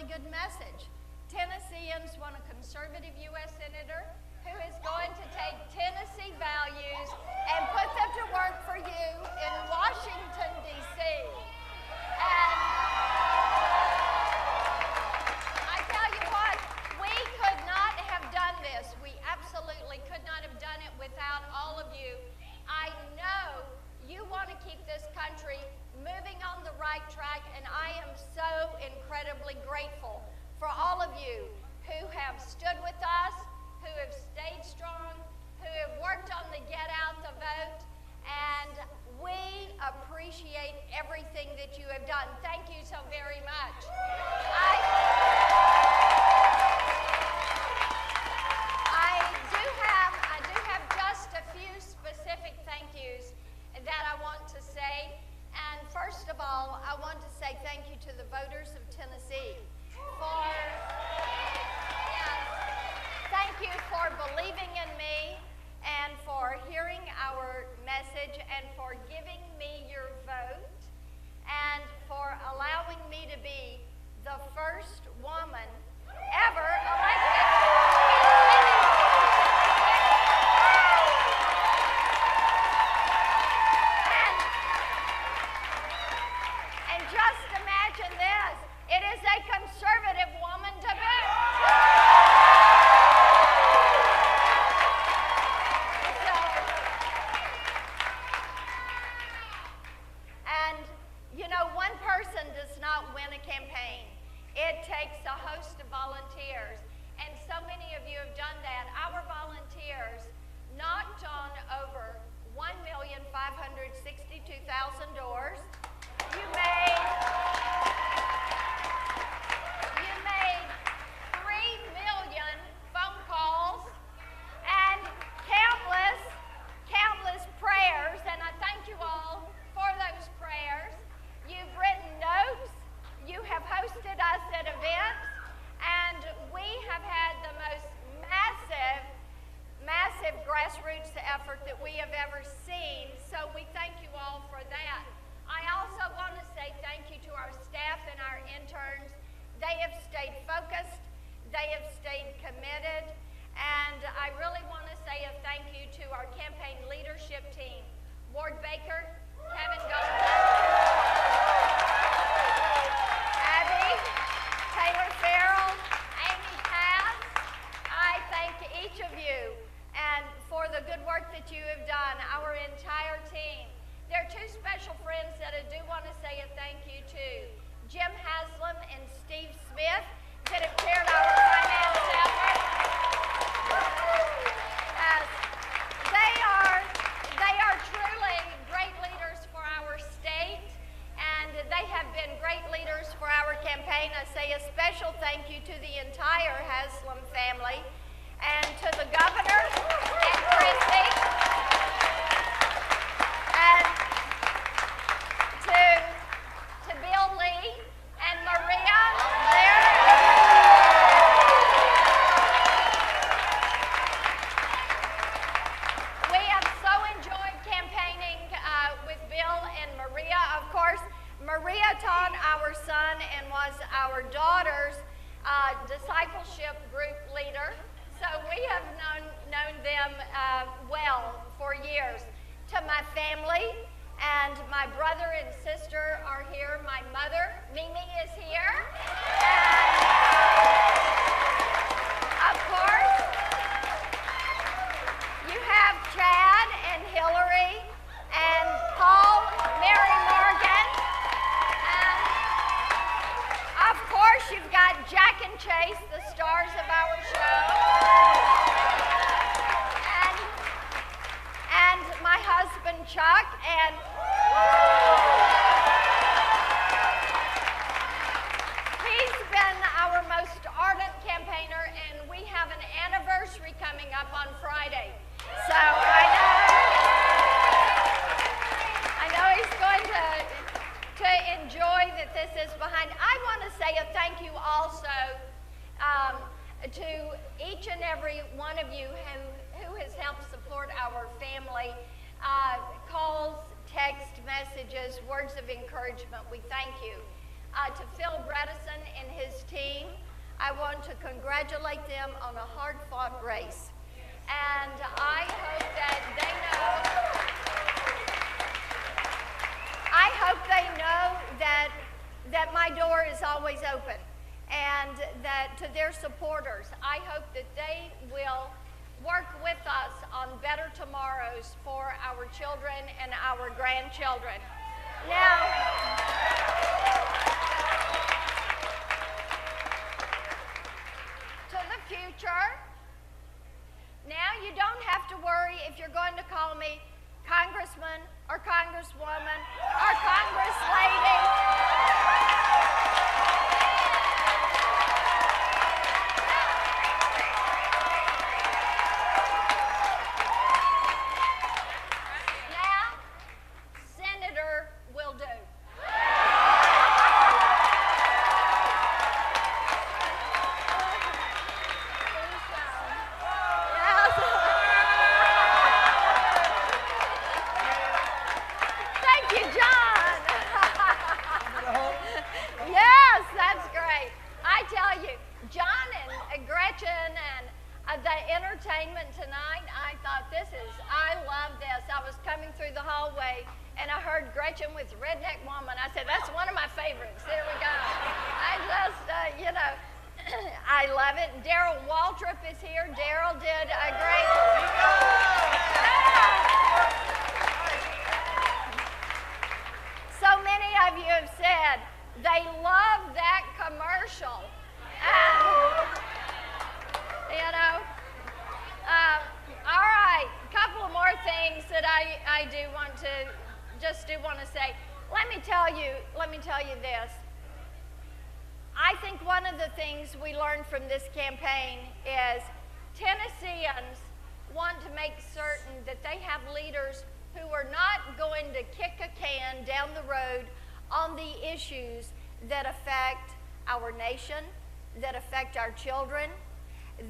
really good message. Tennesseans want a conservative U.S. senator who is going to take Tennessee values and put them to work for you in Washington, D.C. And I tell you what, we could not have done this. We absolutely could not have done it without all of you. I know you want to keep this country moving on the right track, and I am so incredibly grateful for all of you who have stood with us, who have stayed strong, who have worked on the get out the vote, and we appreciate everything that you have done. Thank you so very much. I do have just a few specific thank yous that I want to say. And first of all, I want to say thank you to the voters of Tennessee thank you for believing in me and for hearing our message and for giving me your vote and for allowing me to be the first woman ever elected. And just imagine this, it is a conservative woman to boot. One person does not win a campaign. It takes a host of volunteers, and so many of you have done that. Our volunteers knocked on over 1,562,000 doors. You made 3 million phone calls and countless prayers, and I thank you all for those prayers. You've written notes, you have hosted us at events, and we have had the most massive grassroots effort that we have ever seen, so we thank you all for that. I also want to say thank you to our staff and our interns. They have stayed focused, they have stayed committed, and I really want to say a thank you to our campaign leadership team, Ward Baker, Kevin Golden, Taylor Farrell, Amy Pass. I thank each of you and for the good work that you have done, our entire team. There are two special friends that I do want to say a thank you to, Jim Haslam and Steve Smith, that have chaired our finance effort. They are truly great leaders for our state, and they have been great leaders for our campaign. I say a special thank you to the entire Haslam family and to the governor and Christie and to Bill Lee and Maria. We have so enjoyed campaigning with Bill and Maria. Of course, Maria taught our son and was our daughter's discipleship group leader, so we have known them well for years. To my family, and my brother and sister are here. My mother, Mimi, is here. And of course, you have Chad and Hillary and Paul, Mary Morgan. And of course, you've got Jack and Chase, the stars of our show. And my husband, Chuck, and he's been our most ardent campaigner, and we have an anniversary coming up on Friday. So I know he's going to enjoy that this is behind. I want to say a thank you also to each and every one of you who has helped support our family. Calls, text messages, words of encouragement, we thank you. to Phil Bredesen and his team. I want to congratulate them on a hard-fought race. And I hope that they know that my door is always open, and that to their supporters, I hope that they will work with us on better tomorrows for our children and our grandchildren. Now, to the future, now you don't have to worry if you're going to call me Congressman or Congresswoman or Congress Lady. Now, Senator will do. Thank you, John. Yes, that's great. I tell you, John and Gretchen and the entertainment tonight, I thought I love this. I was coming through the hallway and I heard Gretchen with Redneck Woman. I said, that's one of my favorites. There we go. I just, I love it. Daryl Waltrip is here. Daryl did a great... So many of you have said they love that commercial. All right, a couple of more things that I do want to say. Let me tell you this. I think one of the things we learned from this campaign is Tennesseans want to make certain that they have leaders who are not going to kick a can down the road on the issues that affect our nation, that affect our children.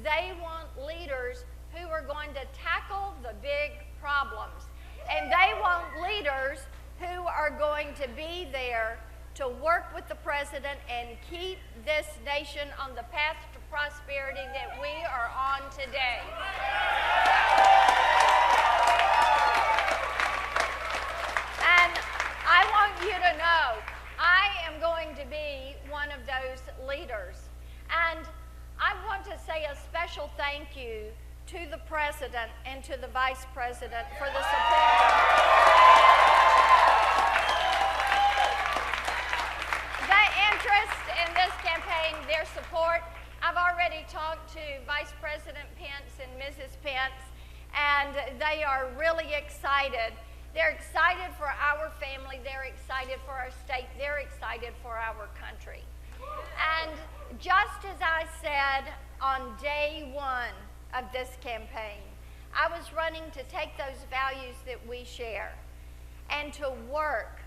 They want leaders who are going to tackle the big problems. And they want leaders who are going to be there to work with the president and keep this nation on the path to prosperity that we are on today. And I want you to know, I am going to be one of those leaders. And I want to say a special thank you to the president and to the vice president for the support. The interest in this campaign, their support. I've already talked to Vice President Pence and Mrs. Pence, and they are really excited. They're excited for our family. They're excited for our state. They're excited for our country. And just as I said on day one of this campaign, I was running to take those values that we share and to work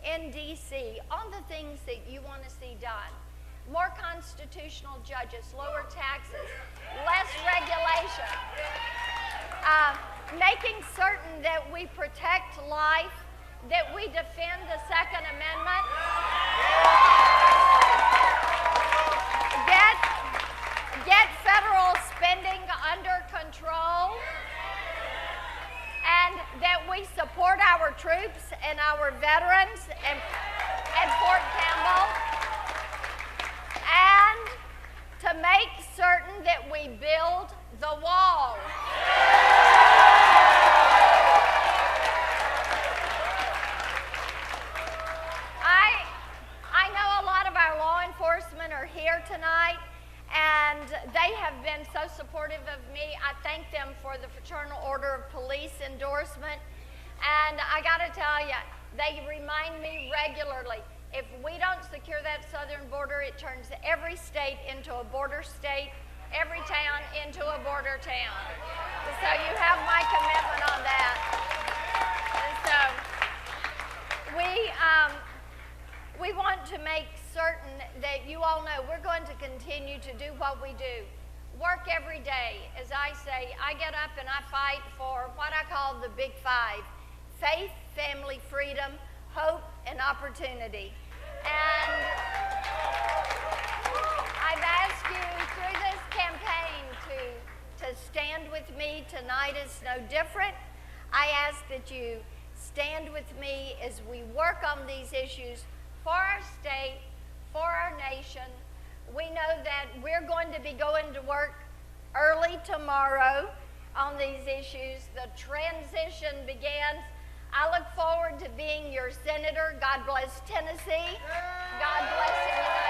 in D.C. on the things that you want to see done. More constitutional judges, lower taxes, less regulation, making certain that we protect life, that we defend the Second Amendment, get federal spending under control, and that we support our troops and our veterans at Fort Campbell, and to make certain that we build the wall. I know a lot of our law enforcement are here tonight, and they have been so supportive of me. I thank them for the Fraternal Order of Police endorsement. And I got to tell you, they remind me regularly, if we don't secure that southern border, it turns every state into a border state, every town into a border town. So you have my commitment on that. And so we want to make certain that you all know we're going to continue to do what we do. Work every day. As I say, I get up and I fight for what I call the big five: faith, family, freedom, hope, and opportunity. And is no different. I ask that you stand with me as we work on these issues for our state, for our nation. We know that we're going to be going to work early tomorrow on these issues. The transition begins. I look forward to being your senator. God bless Tennessee. God bless the United States.